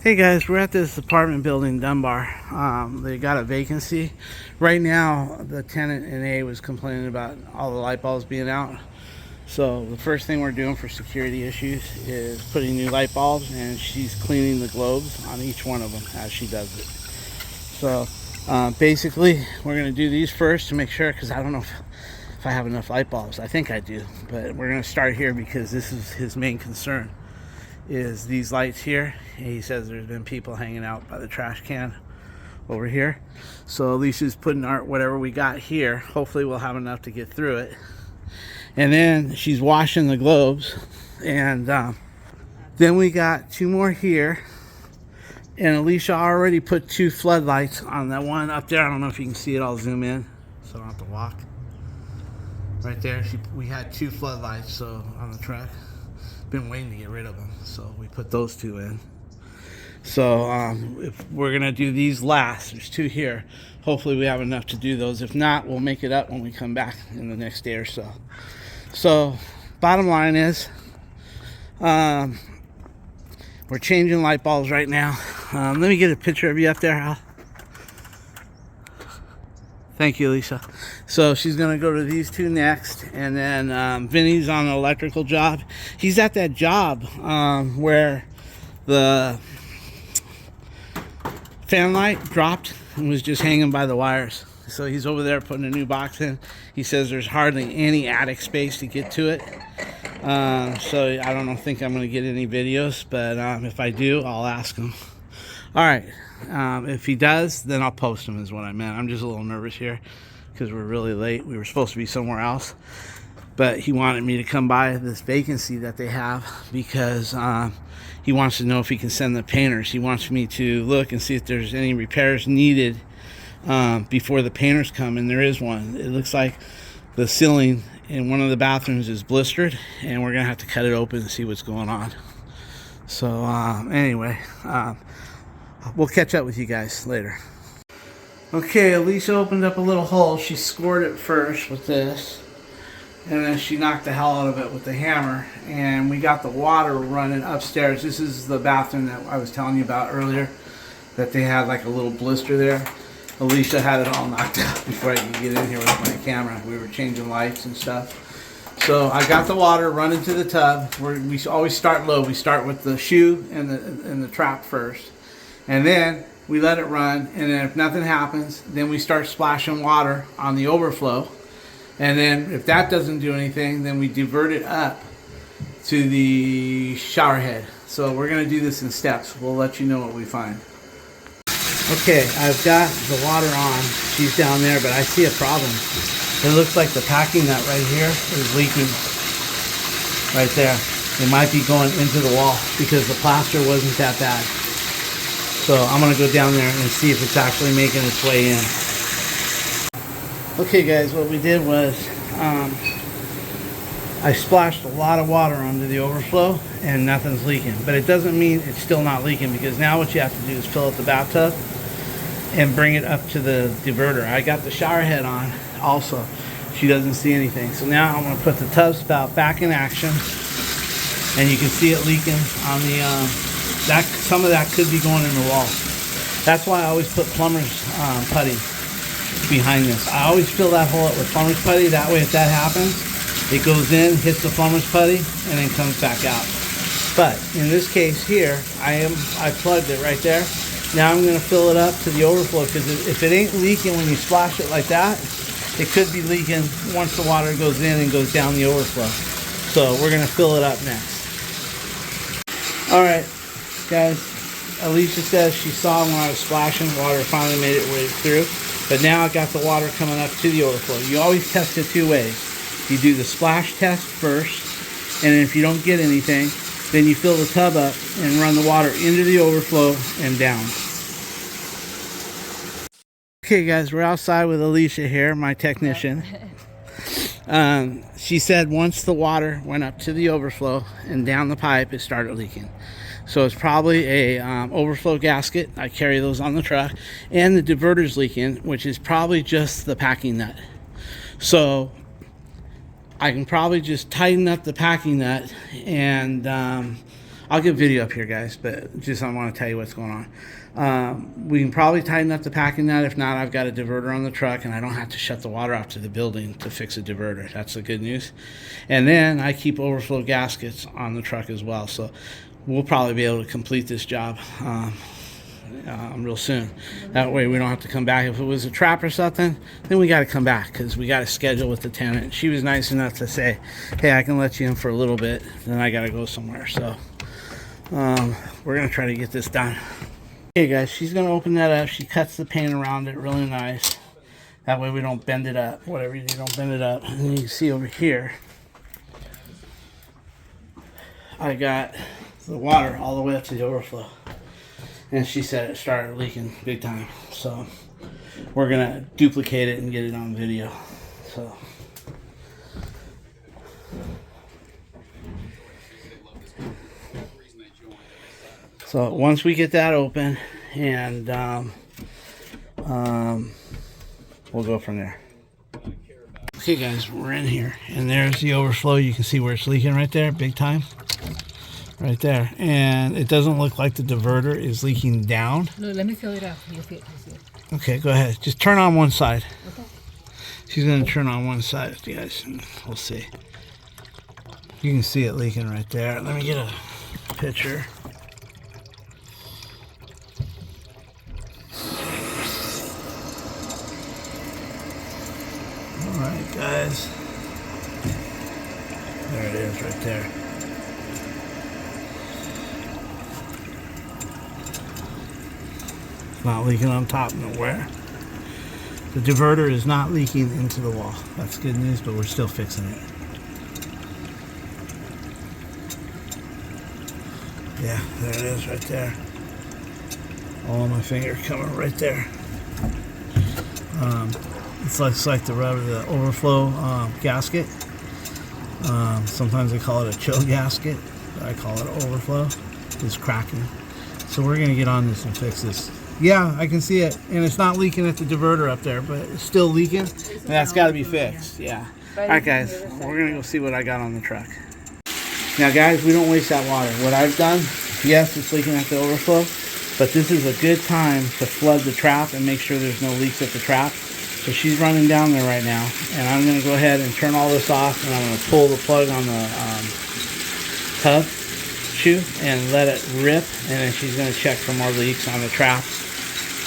Hey guys, we're at this apartment building, Dunbar. They got a vacancy. Right now, the tenant in A was complaining about all the light bulbs being out. So the first thing we're doing for security issues is putting new light bulbs, and she's cleaning the globes on each one of them as she does it. So basically, we're going to do these first to make sure, because I don't know if I have enough light bulbs. I think I do, but we're going to start here because this is his main concern. Is these lights here. He says there's been people hanging out by the trash can over here. So Alicia's putting whatever we got here. Hopefully we'll have enough to get through it. And then she's washing the globes. And then we got two more here. And Alicia already put two floodlights on that one up there. I don't know if you can see it. I'll zoom in so I don't have to walk. Right there, we had two floodlights so on the truck. Been waiting to get rid of them, so we put those two in. So if we're gonna do these last, there's two here. Hopefully we have enough to do those. If not, we'll make it up when we come back in the next day or so. So bottom line is we're changing light bulbs right now. Let me get a picture of you up there, Al. Thank you, Lisa. So she's going to go to these two next. And then Vinny's on an electrical job. He's at that job where the fan light dropped and was just hanging by the wires. So he's over there putting a new box in. He says there's hardly any attic space to get to it. So I don't think I'm going to get any videos. But if I do, I'll ask him. All right. If he does, then I'll post them is what I meant. I'm just a little nervous here because we're really late. We were supposed to be somewhere else, but he wanted me to come by this vacancy that they have because he wants to know if he can send the painters. He wants me to look and see if there's any repairs needed before the painters come, and there is one. It looks like the ceiling in one of the bathrooms is blistered, and we're gonna have to cut it open and see what's going on. So anyway, we'll catch up with you guys later. Okay, Alicia opened up a little hole. She scored it first with this, and then she knocked the hell out of it with the hammer, and we got the water running upstairs. This is the bathroom that I was telling you about earlier, that they had like a little blister there. Alicia had it all knocked out before I could get in here with my camera. We were changing lights and stuff. So I got the water running to the tub. We always start low. We start with the shoe and the trap first. And then we let it run, and then if nothing happens, then we start splashing water on the overflow. And then if that doesn't do anything, then we divert it up to the shower head. So we're going to do this in steps. We'll let you know what we find. Okay, I've got the water on. She's down there, but I see a problem. It looks like the packing nut right here is leaking right there. It might be going into the wall because the plaster wasn't that bad. So I'm going to go down there and see if it's actually making its way in. Okay guys, what we did was I splashed a lot of water onto the overflow and nothing's leaking. But it doesn't mean it's still not leaking, because now what you have to do is fill up the bathtub and bring it up to the diverter. I got the shower head on also. She doesn't see anything. So now I'm going to put the tub spout back in action, and you can see it leaking on the some of that could be going in the wall. That's why I always put plumber's putty behind this. I always fill that hole up with plumber's putty. That way, if that happens, it goes in, hits the plumber's putty, and then comes back out. But in this case here, I plugged it right there. Now I'm going to fill it up to the overflow, because if it ain't leaking when you splash it like that, it could be leaking once the water goes in and goes down the overflow. So we're going to fill it up next. All right. Guys, Alicia says she saw when I was splashing, water finally made it way through. But now I got the water coming up to the overflow. You always test it two ways. You do the splash test first, and if you don't get anything, then you fill the tub up and run the water into the overflow and down. Okay guys, we're outside with Alicia here, my technician. She said once the water went up to the overflow and down the pipe, it started leaking. So it's probably a overflow gasket. I carry those on the truck. And the diverter's leaking, which is probably just the packing nut. So I can probably just tighten up the packing nut, and I'll get video up here, guys, but just I want to tell you what's going on. We can probably tighten up the packing nut. If not, I've got a diverter on the truck, and I don't have to shut the water off to the building to fix a diverter. That's the good news. And then I keep overflow gaskets on the truck as well, so we'll probably be able to complete this job real soon. That way we don't have to come back. If it was a trap or something, then we got to come back because we got to schedule with the tenant. She was nice enough to say, hey, I can let you in for a little bit, then I got to go somewhere. So we're going to try to get this done. Okay, guys, she's going to open that up. She cuts the paint around it really nice. That way we don't bend it up. Whatever you do, don't bend it up. And you can see over here, I got the water all the way up to the overflow. And she said it started leaking big time. So we're going to duplicate it and get it on video. So once we get that open, and we'll go from there. Okay, guys, we're in here, and there's the overflow. You can see where it's leaking right there, big time. Right there, and it doesn't look like the diverter is leaking down. No, let me fill it up. You see it. Okay, go ahead. Just turn on one side. Okay. She's going to turn on one side, you guys. We'll see. You can see it leaking right there. Let me get a picture. All right, guys. There it is right there. Not leaking on top nowhere. The diverter is not leaking into the wall. That's good news, but we're still fixing it. Yeah, there it is right there. All my finger coming right there. It's like the rubber, the overflow gasket. Sometimes they call it a chill gasket, but I call it overflow. It's cracking. So we're gonna get on this and fix this. Yeah, I can see it, and it's not leaking at the diverter up there, but it's still leaking, and that's got to be fixed. Yeah. All right, guys, we're gonna go see what I got on the truck. Now, guys, we don't waste that water. What I've done, yes, it's leaking at the overflow, but this is a good time to flood the trap and make sure there's no leaks at the trap. So she's running down there right now, and I'm gonna go ahead and turn all this off, and I'm gonna pull the plug on the tub shoe and let it rip, and then she's gonna check for more leaks on the traps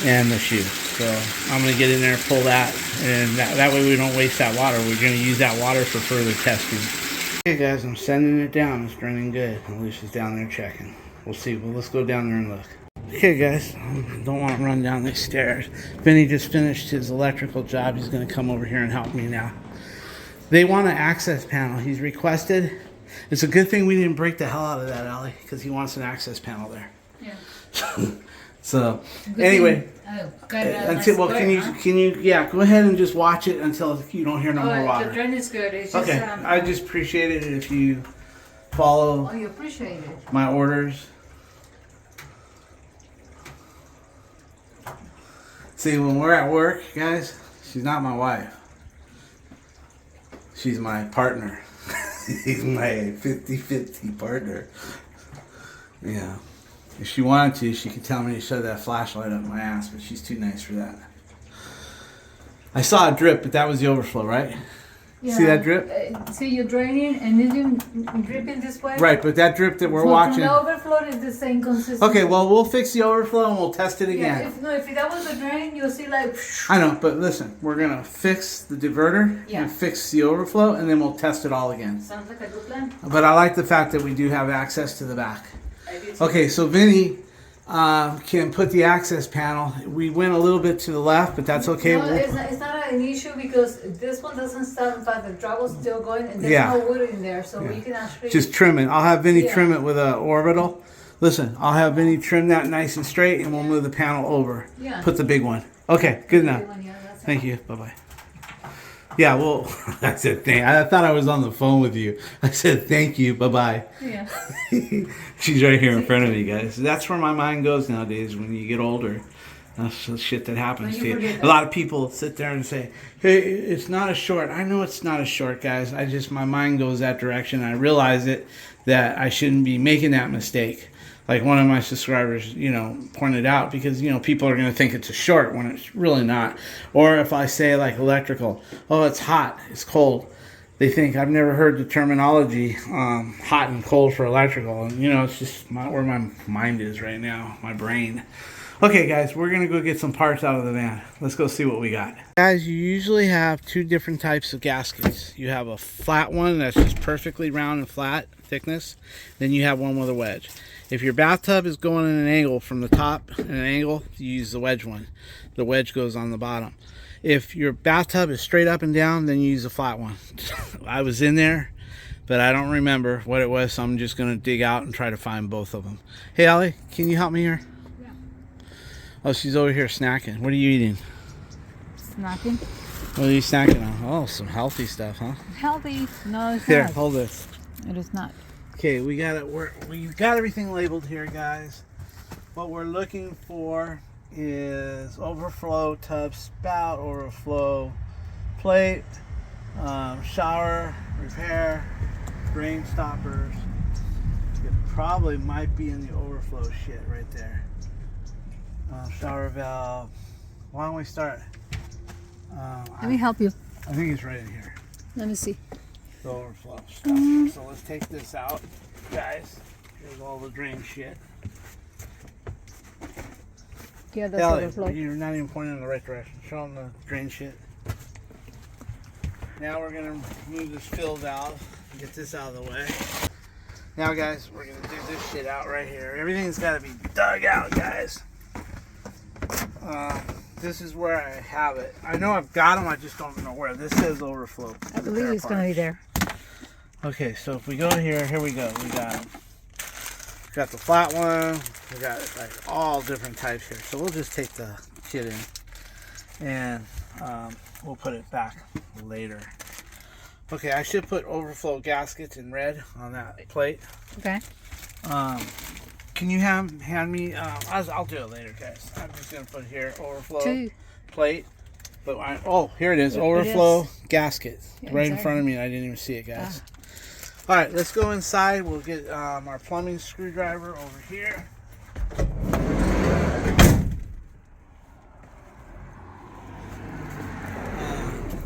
and the shoe. So I'm going to get in there and pull that, and that way we don't waste that water. We're going to use that water for further testing. Okay, guys, I'm sending it down. It's running good. Alicia's down there checking. We'll see. Well, let's go down there and look. Okay, guys, don't want to run down these stairs. Vinny just finished his electrical job. He's going to come over here and help me now. They want an access panel. He's requested. It's a good thing we didn't break the hell out of that, Allie, because he wants an access panel there. Yeah. So anyway, well, can you go ahead and just watch it until you don't hear no more water. The drain is good. It's okay. Just, I just appreciate it if you follow you appreciate it. my orders. See, when we're at work, guys, she's not my wife. She's my partner. He's my 50-50 partner. Yeah. If she wanted to, she could tell me to shove that flashlight up my ass, but she's too nice for that. I saw a drip, but that was the overflow, right? Yeah. See that drip? See, you're draining and then you're dripping this way. Right, but that drip that we're watching. The overflow is the same consistency. Okay, well, we'll fix the overflow and we'll test it again. Yeah, if that was a drain, you'll see like. I know, but listen, we're going to fix the diverter and fix the overflow, and then we'll test it all again. Sounds like a good plan. But I like the fact that we do have access to the back. Okay, so Vinny can put the access panel. We went a little bit to the left, but that's okay. No, it's not an issue because this one doesn't stop, but the trouble's still going, and there's no wood in there, so we can actually just trim it. I'll have Vinny trim it with an orbital. Listen, I'll have Vinny trim that nice and straight, and we'll move the panel over. Yeah. Put the big one. Okay, good enough. Thank you. Bye-bye. Yeah, well, I said thank. I thought I was on the phone with you. I said thank you. Bye-bye. Yeah. She's right here in front of me, guys. That's where my mind goes nowadays when you get older. That's the shit that happens to you. A lot of people sit there and say, hey, it's not a short. I know it's not a short, guys. My mind goes that direction. I realize it. that I shouldn't be making that mistake. Like one of my subscribers, pointed out, because, people are going to think it's a short when it's really not. Or if I say like electrical, oh, it's hot, it's cold. They think I've never heard the terminology hot and cold for electrical. And, it's just where my mind is right now, my brain. Okay, guys, we're going to go get some parts out of the van. Let's go see what we got. Guys, you usually have two different types of gaskets. You have a flat one that's just perfectly round and flat thickness. Then you have one with a wedge. If your bathtub is going in an angle from the top, in an angle, you use the wedge one. The wedge goes on the bottom. If your bathtub is straight up and down, then you use a flat one. I was in there, but I don't remember what it was, so I'm just going to dig out and try to find both of them. Hey, Allie, can you help me here? Yeah. Oh, she's over here snacking. What are you eating? Snacking? What are you snacking on? Oh, some healthy stuff, huh? Healthy? No, it's Here, not. hold this. It is not. Okay, we got everything labeled here, guys. What we're looking for is overflow tub spout, overflow plate, shower repair, drain stoppers. It probably might be in the overflow shit right there. Shower valve. Why don't we start? Let me help you. I think it's right in here. Let me see. The overflow stuff. So let's take this out, guys. Here's all the drain shit. Yeah, that's Ellie, overflow. you're not even pointing in the right direction. Show them the drain shit. Now we're gonna move this fill valve. Get this out of the way. Now, guys, we're gonna dig this shit out right here. Everything's gotta be dug out, guys. This is where I have it. I know I've got them, I just don't know where. This says overflow. I believe it's going to be there. Okay, so if we go here, here we go. We got the flat one. We got like all different types here. So we'll just take the kit in and we'll put it back later. Okay, I should put overflow gaskets in red on that plate. Okay. Can you hand me? I'll do it later, guys. I'm just gonna put here overflow plate. But here it is, overflow gasket, right in front of me. I didn't even see it, guys. All right, let's go inside. We'll get our plumbing screwdriver over here.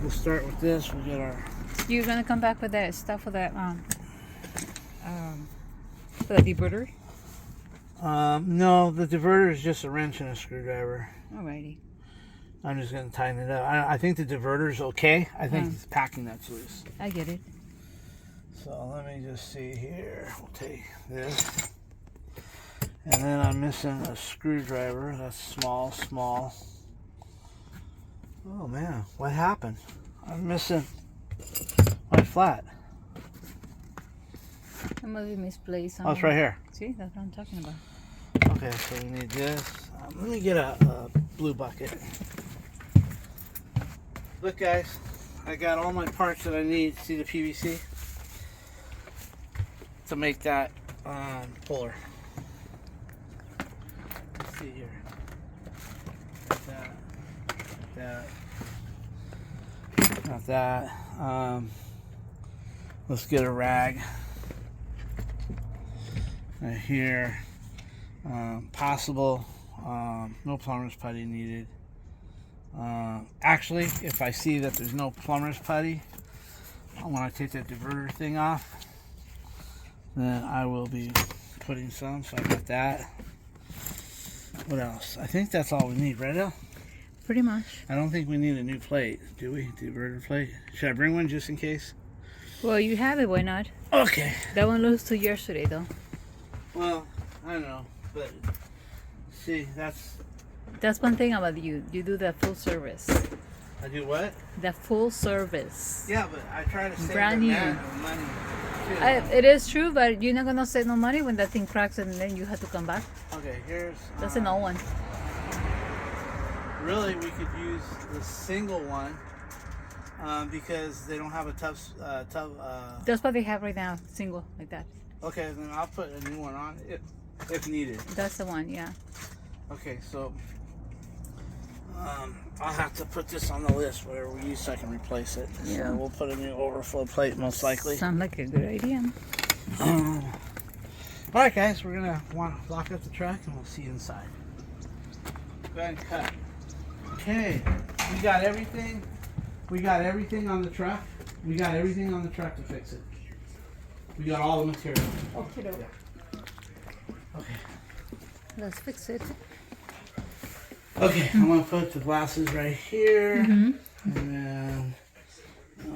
We'll start with this. We'll get our. You're gonna come back with that stuff for that for the diverter? No, the diverter is just a wrench and a screwdriver. Alrighty. I'm just gonna tighten it up. I think the diverter is okay. I think it's packing that's loose. I get it. So let me just see here. We'll take this. And then I'm missing a screwdriver. That's small. Oh man, what happened? I'm missing my flat. It must be misplaced. Oh, it's right here. See, that's what I'm talking about. Okay, so we need this. Let me get a blue bucket. Look, guys, I got all my parts that I need. See the PVC? To make that puller. Let's see here. Not that. Let's get a rag. Right here. Possible. No plumber's putty needed. Actually, if I see that there's no plumber's putty, when I take that diverter thing off, then I will be putting some. So I got that. What else? I think that's all we need, right, El? Pretty much. I don't think we need a new plate, do we? Diverter plate. Should I bring one just in case? Well, you have it. Why not? Okay. That one looks to yesterday, though. Well, I don't know, but see, that's one thing about you. You do the full service. I do what? The full service. Yeah, but I try to save Brand the new. man money. Too. It is true, but you're not gonna save no money when that thing cracks and then you have to come back. Okay, here's. That's an old one. Really, we could use the single one because they don't have a tub. That's what they have right now, single like that. Okay, then I'll put a new one on if needed. That's the one, yeah. Okay, so I'll have to put this on the list, whatever we use, so I can replace it. Yeah. So we'll put a new overflow plate, most likely. Sounds like a good idea. All right, guys, we're gonna lock up the truck and we'll see you inside. Go ahead and cut. Okay, we got everything. We got everything on the truck. We got everything on the truck to fix it. We got all the material. Okay. Okay. Let's fix it. Okay, I'm gonna put the glasses right here, and then put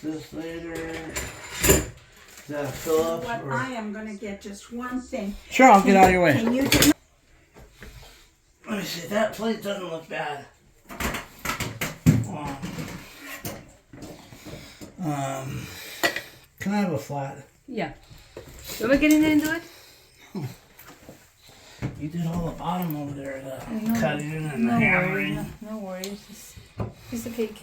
this later. Is that a Phillips? But I am gonna get just one thing. Sure, I'll get out of your way. Can you do? Let me see. That plate doesn't look bad. Can I have a flat? Yeah. You want to get in there and do it? You did all the bottom over there, the cutting and the No hammering. worries. No worries. Just piece of cake.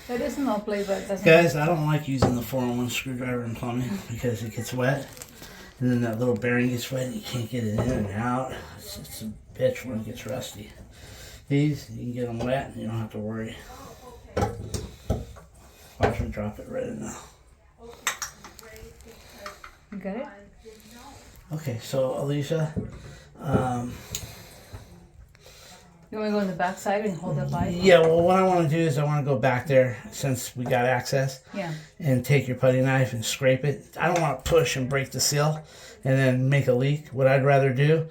There is no play, but it doesn't. Guys, I don't like using the 4-in-1 screwdriver in plumbing because it gets wet. And then that little bearing gets wet and you can't get it in and out. It's a bitch when it gets rusty. These, you can get them wet and you don't have to worry. Watch me drop it right in now. You got it? Okay, so Alicia, You want to go on the back side and hold it by? yeah, well, what I want to do is I want to go back there since we got access Yeah. and take your putty knife and scrape it. I don't want to push and break the seal and then make a leak. What I'd rather do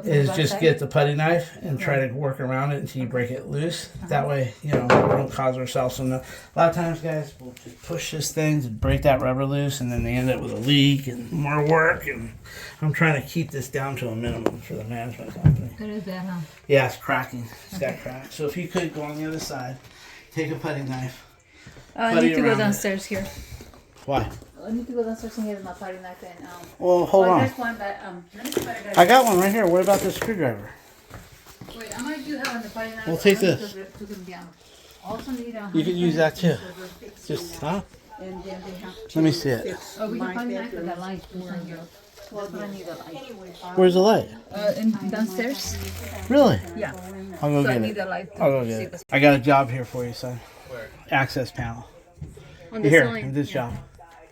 is just get the putty knife and try to work around it until you break it loose. That way, you know, we don't cause ourselves some. A lot of times, guys, we'll just push this thing to break that rubber loose, and then they end up with a leak and more work. And I'm trying to keep this down to a minimum for the management company. What is that, huh? Yeah, it's cracking. It's got cracked. So if you could go on the other side, take a putty knife. I Putty need to go around it. downstairs here. Why? I need to go downstairs and get my putty knife and Well, hold on. There's one, but let me see what I got. I got one right here. What about the screwdriver? Wait, I might do have on the putty knife. Well, take I need this. to them down. Also need a. You could use that too. Just, huh? And then they have Let me see it. Oh, we can my putty knife with bedroom. that light. That's what I need, a light. Where's the light? Downstairs? Really? Yeah. I'll go So I get need it. a light. I'll go get it. I got a job here for you, son. Access panel. On the Here, sign. in this job.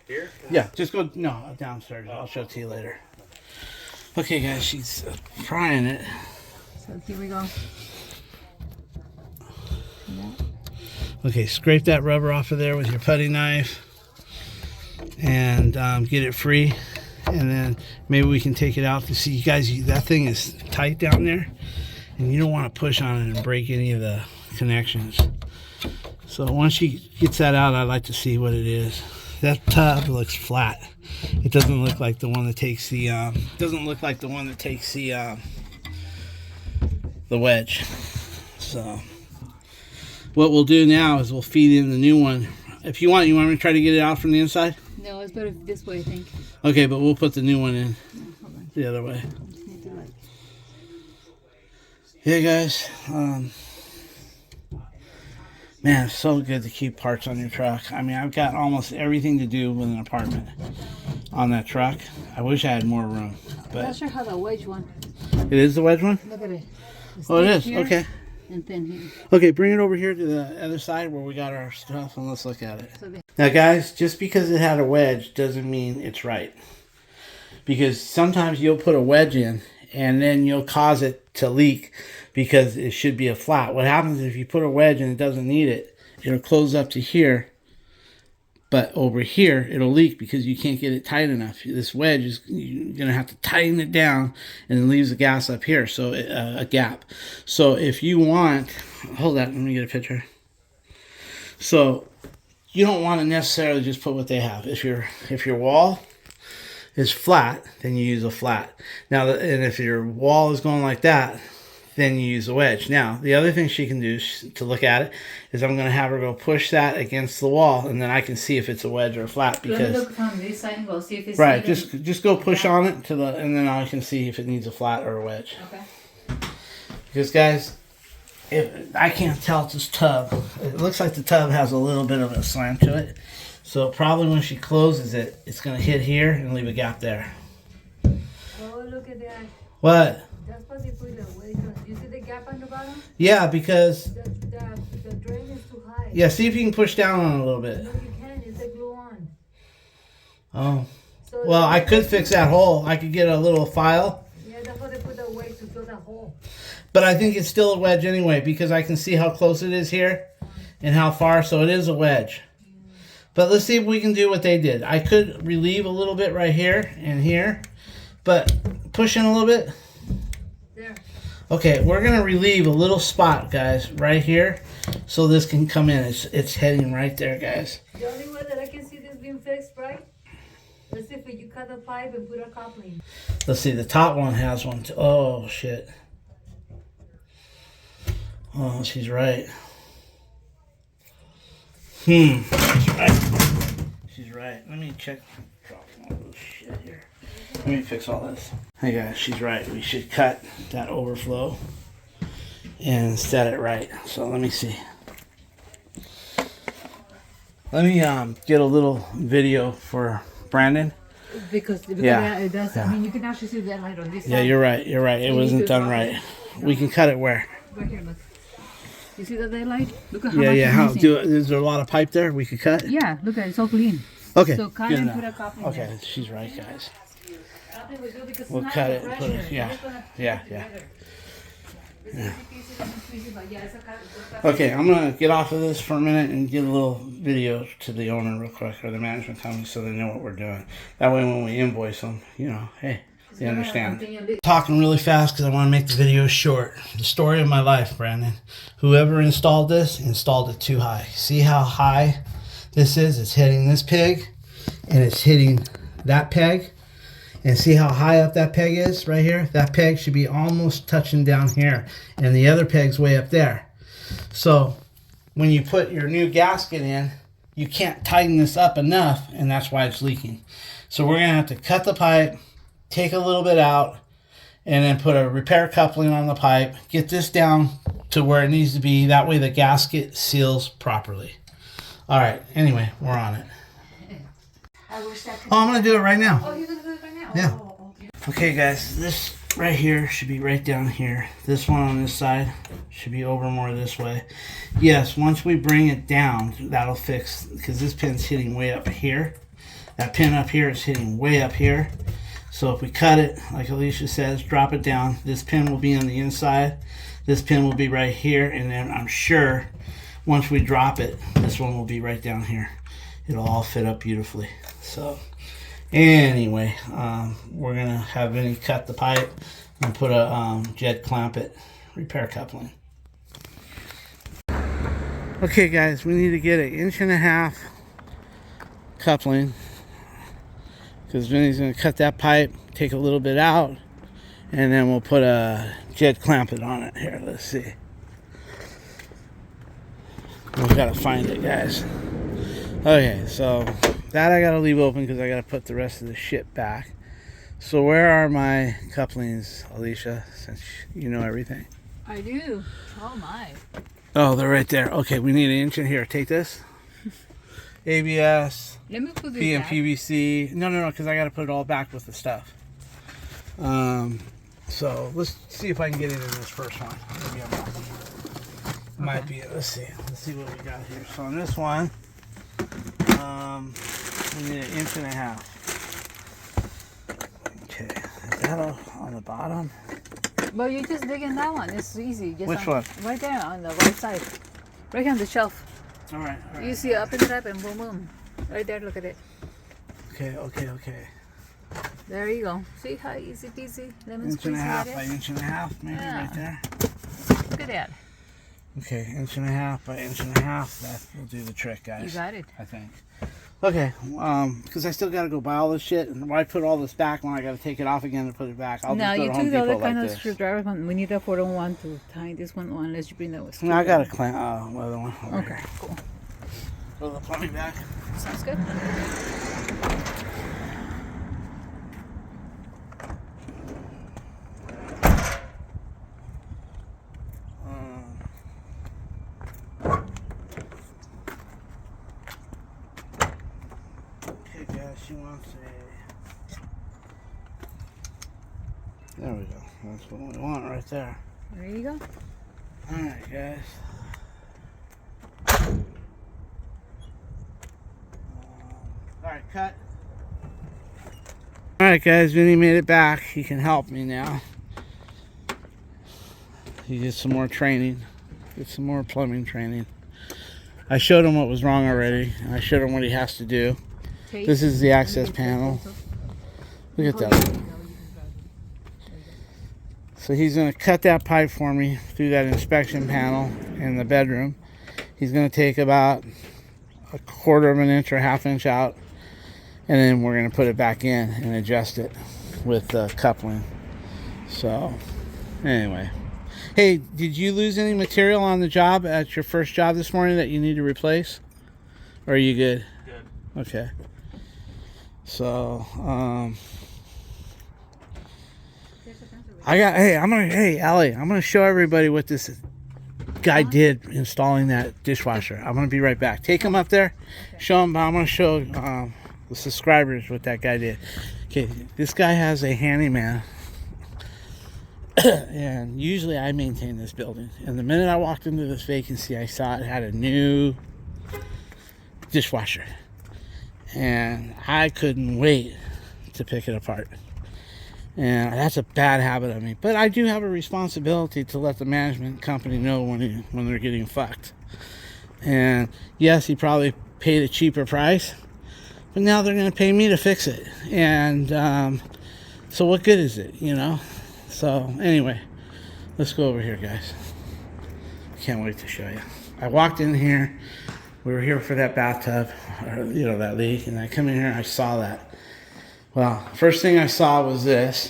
Here? Yeah, just go, no, downstairs. I'll show it to you later. Okay, guys, she's frying it. So here we go. Okay, scrape that rubber off of there with your putty knife and get it free. And then maybe we can take it out to see you guys. That thing is tight down there, and you don't want to push on it and break any of the connections. So once she gets that out, I'd like to see what it is. That tub looks flat. It doesn't look like the one that takes the the wedge. So what we'll do now is we'll feed in the new one. If you want me to try to get it out from the inside? No, it's better this way, I think. Okay, but we'll put the new one in Hold on. the other way. I just need to like. Yeah, guys. Man, it's so good to keep parts on your truck. I mean, I've got almost everything to do with an apartment on that truck. I wish I had more room, I'm but not sure how the wedge one. it is the wedge one? Look at it. It's Oh, it thick is. here Okay. And then here. Okay, bring it over here to the other side where we got our stuff, and let's look at it. So Now, guys, just because it had a wedge doesn't mean it's right. Because sometimes you'll put a wedge in, and then you'll cause it to leak because it should be a flat. What happens is if you put a wedge and it doesn't need it, it'll close up to here. But over here, it'll leak because you can't get it tight enough. This wedge is, you're going to have to tighten it down, and it leaves a gas up here, so a gap. So if you want, hold that, let me get a picture. So you don't want to necessarily just put what they have. If your wall is flat, then you use a flat. Now, and if your wall is going like that, then you use a wedge. Now, the other thing she can do to look at it is I'm going to have her go push that against the wall, and then I can see if it's a wedge or a flat. let me Because look from this side and go see if it's right, even. just go push on it to the, and then I can see if it needs a flat or a wedge. Okay. Because guys, if I can't tell it's this tub. It looks like the tub has a little bit of a slant to it. So probably when she closes it, it's going to hit here and leave a gap there. Oh, look at that. What? That's what they put the wedge on. You see the gap on the bottom? Yeah, because The Yeah, see if you can push down on it a little bit. No, you can. It's a glue on. Oh. So Well, I could fix that hole. I could get a little file. Yeah, that's why they put that way to fill that hole. But I think it's still a wedge anyway because I can see how close it is here and how far. So it is a wedge. But let's see if we can do what they did. I could relieve a little bit right here and here. But push in a little bit. There. Okay, we're going to relieve a little spot, guys, right here. So this can come in. It's heading right there, guys. The only way that I can see this being fixed, right? Is if you cut the pipe and put a coupling. Let's see, the top one has one too. Oh, shit. Oh, she's right. She's right. She's right. Let me check. Drop all this shit here. Let me fix all this. Hey guys, she's right. We should cut that overflow and set it right. So let me see. Let me get a little video for Brandon. Because Yeah. it does. I mean, you can actually see that light on this side. Yeah, you're right. You're right. It wasn't done right. We can cut it where? Right here, look. You see that daylight? Look at how Yeah, much yeah. is How missing. is there a lot of pipe there we could cut? Yeah, look at it. It's all clean. Okay. So cut good and enough. put a coupling Okay, there. she's right, guys. Nothing we do because We'll it's cut not it and put it. pressure. Yeah, It's gonna yeah, put it yeah. together. It's easy peasy, lemon squeezy, but yeah, it's a cut. Okay, I'm gonna get off of this for a minute and get a little video to the owner real quick or the management company so they know what we're doing. That way, when we invoice them, you know, hey, they understand. Talking really fast because I want to make the video short. The story of my life, Brandon. Whoever installed this installed it too high. See how high this is? It's hitting this peg and it's hitting that peg. And see how high up that peg is right here? That peg should be almost touching down here. And the other peg's way up there. So when you put your new gasket in, you can't tighten this up enough, and that's why it's leaking. So we're going to have to cut the pipe, take a little bit out, and then put a repair coupling on the pipe, get this down to where it needs to be. That way the gasket seals properly. All right, anyway, we're on it. I wish that could. Oh, I'm going to do it right now. Oh, you're gonna do it right now? Yeah. Oh, okay. Okay, guys, this right here should be right down here. This one on this side should be over more this way. Yes, once we bring it down, that'll fix, because this pin's hitting way up here. That pin up here is hitting way up here. So if we cut it, like Alicia says, drop it down, this pin will be on the inside. This pin will be right here, and then I'm sure once we drop it, this one will be right down here. It'll all fit up beautifully. So anyway, we're gonna have Vinny cut the pipe and put a jet clamp it repair coupling. Okay guys, we need to get 1.5 inch coupling because Vinny's gonna cut that pipe, take a little bit out, and then we'll put a jet clamp it on it. Here, let's see. We've got to find it, guys. Okay, so that I gotta leave open because I gotta put the rest of the shit back. So where are my couplings, Alicia, since you know everything? I do. Oh my. Oh, they're right there. Okay, we need 1 inch in here. Take this. ABS, Let me put this P and back. PVC. No, because I gotta put it all back with the stuff. So let's see if I can get it in this first one. Maybe I'm not. Might be it. Let's see. Let's see what we got here. So on this one, we need 1.5 inch. Okay, is that on the bottom? Well, you just dig in that one. It's easy. Just Which one? Right there on the right side. Right here on the shelf. All right. You see up and up and boom, boom. Right there, look at it. Okay. There you go. See how easy peasy lemon 1.5 squeezy that by is? 1.5 maybe Yeah. right there. Look at that. Okay, 1.5 by 1.5. That will do the trick, guys. You got it. I think. Okay, because I still got to go buy all this shit, and why put all this back when I got to take it off again and put it back? I'll Now just go you to Home took the Depot other kind like of this. screwdriver one. We need a 401 to tie this one on unless you bring that with. No, I got a clamp. Other one. over Okay, here. cool. Throw the plumbing back. Sounds good. Okay, guys, she wants a. There we go. That's what we want right there. There you go. All right, guys. cut. Alright guys, Vinny made it back. He can help me now. He gets some more training. Get some more plumbing training. I showed him what was wrong already. I showed him what he has to do. This is the access panel. Look at that. So he's going to cut that pipe for me through that inspection panel in the bedroom. He's going to take about a 1/4 of an inch or 1/2 inch out, and then we're going to put it back in and adjust it with the coupling. So anyway, hey, did you lose any material on the job at your first job this morning that you need to replace, or are you good? Good. Okay. So Allie, I'm gonna show everybody what this guy did installing that dishwasher. I'm gonna be right back. Take him up there, show him. I'm gonna show the subscribers what that guy did. Okay, this guy has a handyman, and usually I maintain this building. And the minute I walked into this vacancy, I saw it had a new dishwasher, and I couldn't wait to pick it apart. And that's a bad habit of me, but I do have a responsibility to let the management company know when they're getting fucked. And yes, he probably paid a cheaper price, but now they're going to pay me to fix it. And so what good is it, you know? So anyway, let's go over here, guys. Can't wait to show you. I walked in here. We were here for that bathtub, or, you know, that leak, and I come in here and I saw that. Well, first thing I saw was this,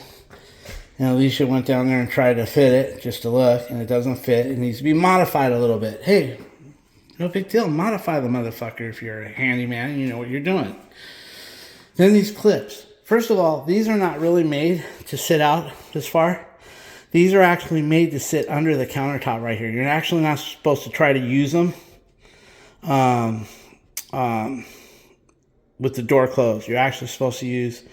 and Alicia went down there and tried to fit it, just to look, and it doesn't fit. It needs to be modified a little bit. Hey, no big deal. Modify the motherfucker if you're a handyman and you know what you're doing. Then these clips. First of all, these are not really made to sit out this far. These are actually made to sit under the countertop right here. You're actually not supposed to try to use them with the door closed. You're actually supposed to use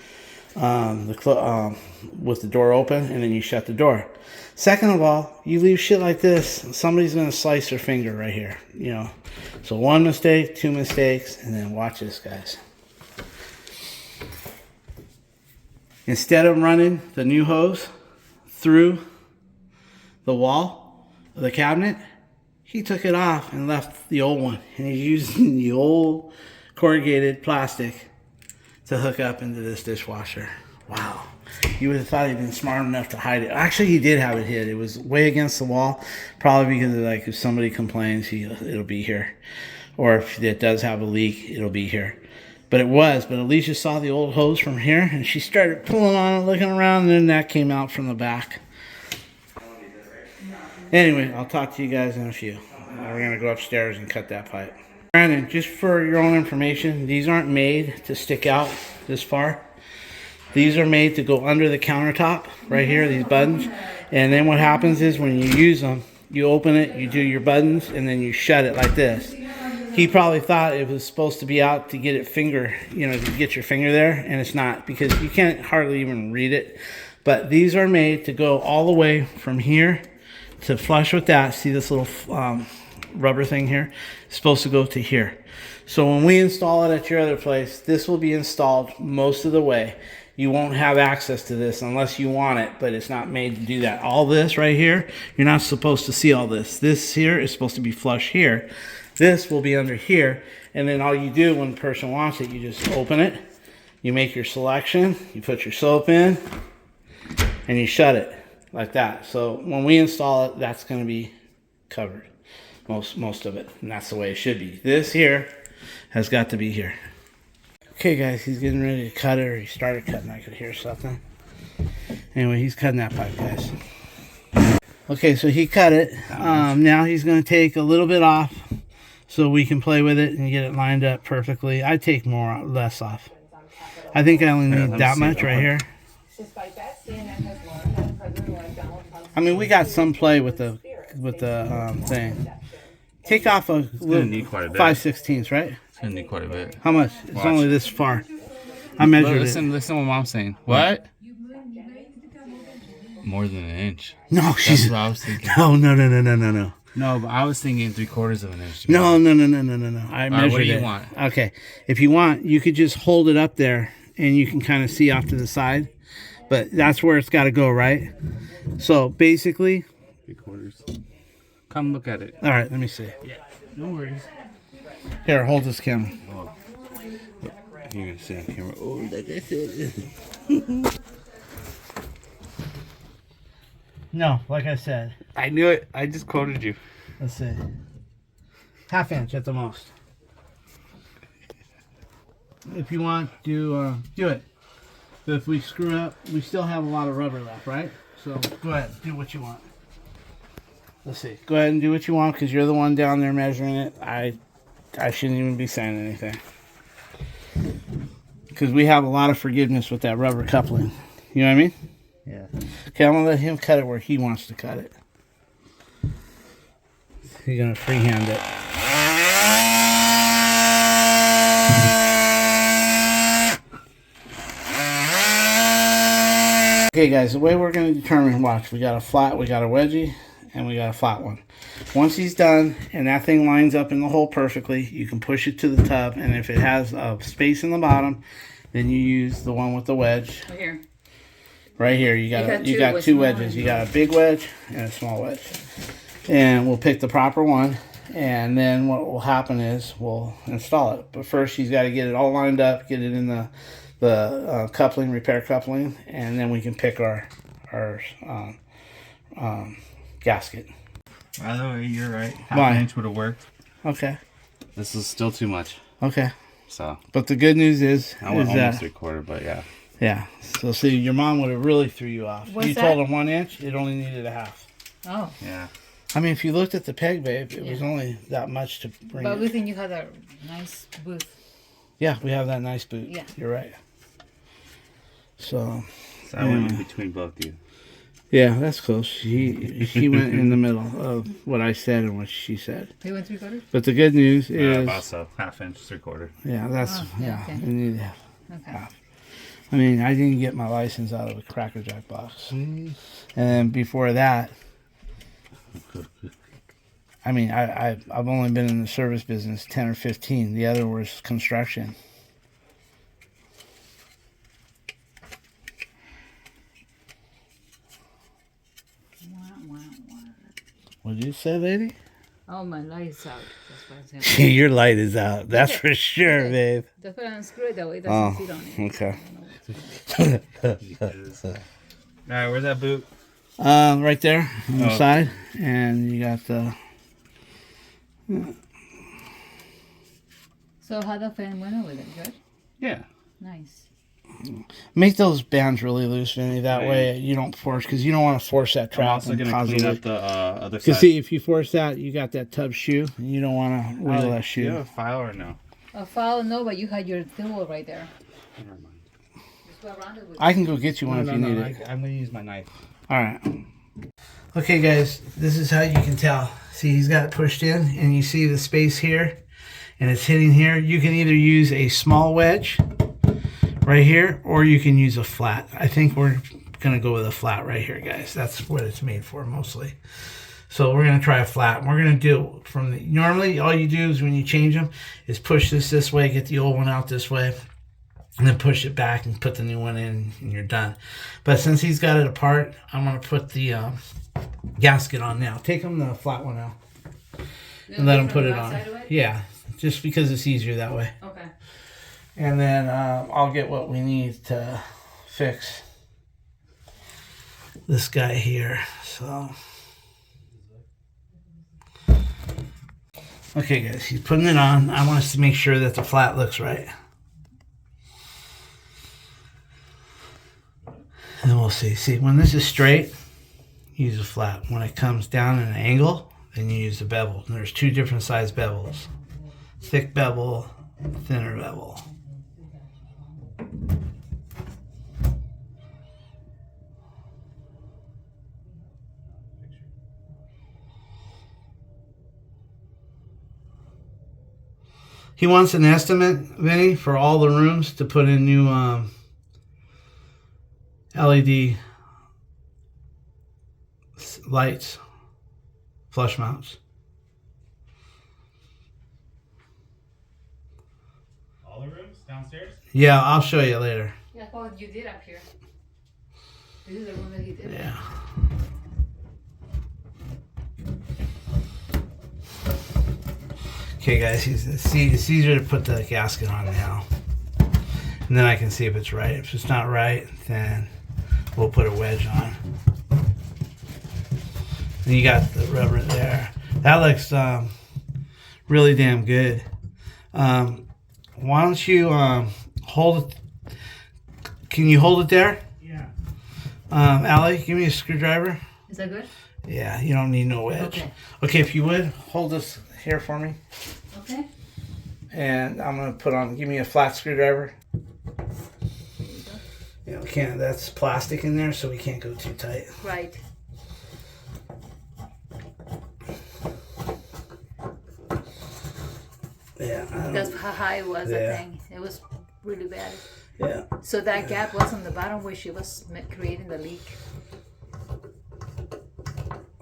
with the door open, and then you shut the door. Second of all, you leave shit like this, somebody's going to slice their finger right here, you know. So 1 mistake, 2 mistakes, and then watch this, guys. Instead of running the new hose through the wall of the cabinet, he took it off and left the old one, and he's using the old corrugated plastic to hook up into this dishwasher. Wow. You would have thought he'd been smart enough to hide it. Actually, he did have it hid. It was way against the wall, probably because of, like, if somebody complains, it'll be here. Or if it does have a leak, it'll be here. But it was. But Alicia saw the old hose from here, and she started pulling on it, looking around, and then that came out from the back. Anyway, I'll talk to you guys in a few. We're going to go upstairs and cut that pipe. Brandon, just for your own information, these aren't made to stick out this far. These are made to go under the countertop right here, these buttons. And then what happens is when you use them, you open it, you do your buttons, and then you shut it like this. He probably thought it was supposed to be out to get it to get your finger there, and it's not, because you can't hardly even read it. But these are made to go all the way from here to flush with that. See this little rubber thing here? It's supposed to go to here. So when we install it at your other place, this will be installed most of the way. You won't have access to this unless you want it, but it's not made to do that. All this right here, you're not supposed to see all this. This here is supposed to be flush here. This will be under here, and then all you do when the person wants it, you just open it, you make your selection, you put your soap in, and you shut it like that. So when we install it, that's going to be covered, most of it, and that's the way it should be. This here has got to be here. Okay, guys, he's getting ready to cut it, or he started cutting. I could hear something. Anyway, he's cutting that pipe, guys. Okay, so he cut it. Now he's going to take a little bit off so we can play with it and get it lined up perfectly. I take less off. I think I only need that much right here. I mean, we got some play with the thing. Take off a little 5/16, right? It's gonna need quite a bit. How much? It's only this far. I measured it. Listen what Mom's saying. What? More than an inch. No, That's what I was thinking. No. No, but I was thinking 3/4 of an inch. No. I measured what do you it. want? Okay. If you want, you could just hold it up there and you can kind of see off to the side. But that's where it's got to go, right? So basically... 3/4. Come look at it. All right, let me see. Yeah. No worries. Here, hold this camera. Oh. You're going to see on camera. Oh, like I said. No, like I said. I knew it. I just quoted you. Let's see. 1/2 inch at the most. If you want to do it. But if we screw up, we still have a lot of rubber left, right? So go ahead, do what you want. Let's see. Go ahead and do what you want because you're the one down there measuring it. I shouldn't even be saying anything. Because we have a lot of forgiveness with that rubber coupling. You know what I mean? Yeah. Okay, I'm going to let him cut it where he wants to cut it. He's going to freehand it. Okay guys, the way we're going to determine, watch, we got a flat, we got a wedgie, and we got a flat one. Once he's done and that thing lines up in the hole perfectly, you can push it to the tub, and if it has a space in the bottom, then you use the one with the wedge. Right here. Right here, you got two wedges. You got a big wedge and a small wedge. And we'll pick the proper one, and then what will happen is we'll install it. But first, he's got to get it all lined up, get it in the coupling, repair coupling, and then we can pick our gasket. By the way, you're right. Why? 1/2 inch would have worked. Okay. This is still too much. Okay. So But the good news is I went that, almost 3/4, but yeah. yeah. So see, your mom would have really threw you off. What's You that? told her 1 inch, it only needed a 1/2. Oh. Yeah. I mean, if you looked at the peg, babe, it was Yeah. only that much to bring But it. we think you had a nice booth. Yeah, we have that nice boot. Yeah. You're right. So, So I went in between both of you. yeah, that's close. She went in the middle of what I said and what she said. We went 3/4? But the good news is, About so 1/2 inch, 3/4. yeah, that's Oh, yeah. okay. You need half. Okay. I mean, I didn't get my license out of a Cracker Jack box, and then before that, I mean, I've only been in the service business 10 or 15. The other was construction. What did you say, lady? Oh, my light's out. That's what I'm saying. Your light is out. That's for sure, babe. That's why I unscrewed it that way. It Oh, doesn't sit on it. okay. Alright, where's that boot? Right there on the Oh. side, and you got the. So how the fan went with it? Good? Yeah. Nice. Make those bands really loose, Vinny. That Right. way you don't force, because you don't want to force that I'm trap also and going to cause clean a up leak. the other Because side. see, if you force that, you got that tub shoe, and you don't want to wiggle that Do you shoe. have a file or no? A foul, no, but you had your tool right there. Never mind. Just go around it with I can go get you one if you need it. I'm going to use my knife. All right. Okay, guys, this is how you can tell. See, he's got it pushed in, and you see the space here, and it's hitting here. You can either use a small wedge right here, or you can use a flat. I think we're going to go with a flat right here, guys. That's what it's made for mostly. So we're going to try a flat. And we're going to do it from the... Normally, all you do is when you change them is push this way, get the old one out this way, and then push it back and put the new one in, and you're done. But since he's got it apart, I'm going to put the gasket on now. Take him the flat one out and let him put it on. Yeah, just because it's easier that way. Okay. And then I'll get what we need to fix this guy here. So, okay, guys, he's putting it on. I want us to make sure that the flat looks right. And we'll see. See, when this is straight, use a flat. When it comes down at an angle, then you use a bevel. And there's two different size bevels. Thick bevel, thinner bevel. He wants an estimate, Vinny, for all the rooms to put in new LED lights, flush mounts. All the rooms downstairs? Yeah, I'll show you later. Yeah, well, you did up here. This is the room that he did. Yeah. Okay, guys, it's easier to put the gasket on now. And then I can see if it's right. If it's not right, then we'll put a wedge on. And you got the rubber there. That looks really damn good. Why don't you hold it? Can you hold it there? Yeah. Allie, give me a screwdriver. Is that good? Yeah, you don't need no wedge. Okay. Okay, if you would, hold this here for me. Okay. And I'm going to put on, give me a flat screwdriver. You know, can't, that's plastic in there, so we can't go too tight. Right. Yeah. That's how high it was, Yeah. I think. It was really bad. Yeah. So that gap was on the bottom where she was creating the leak.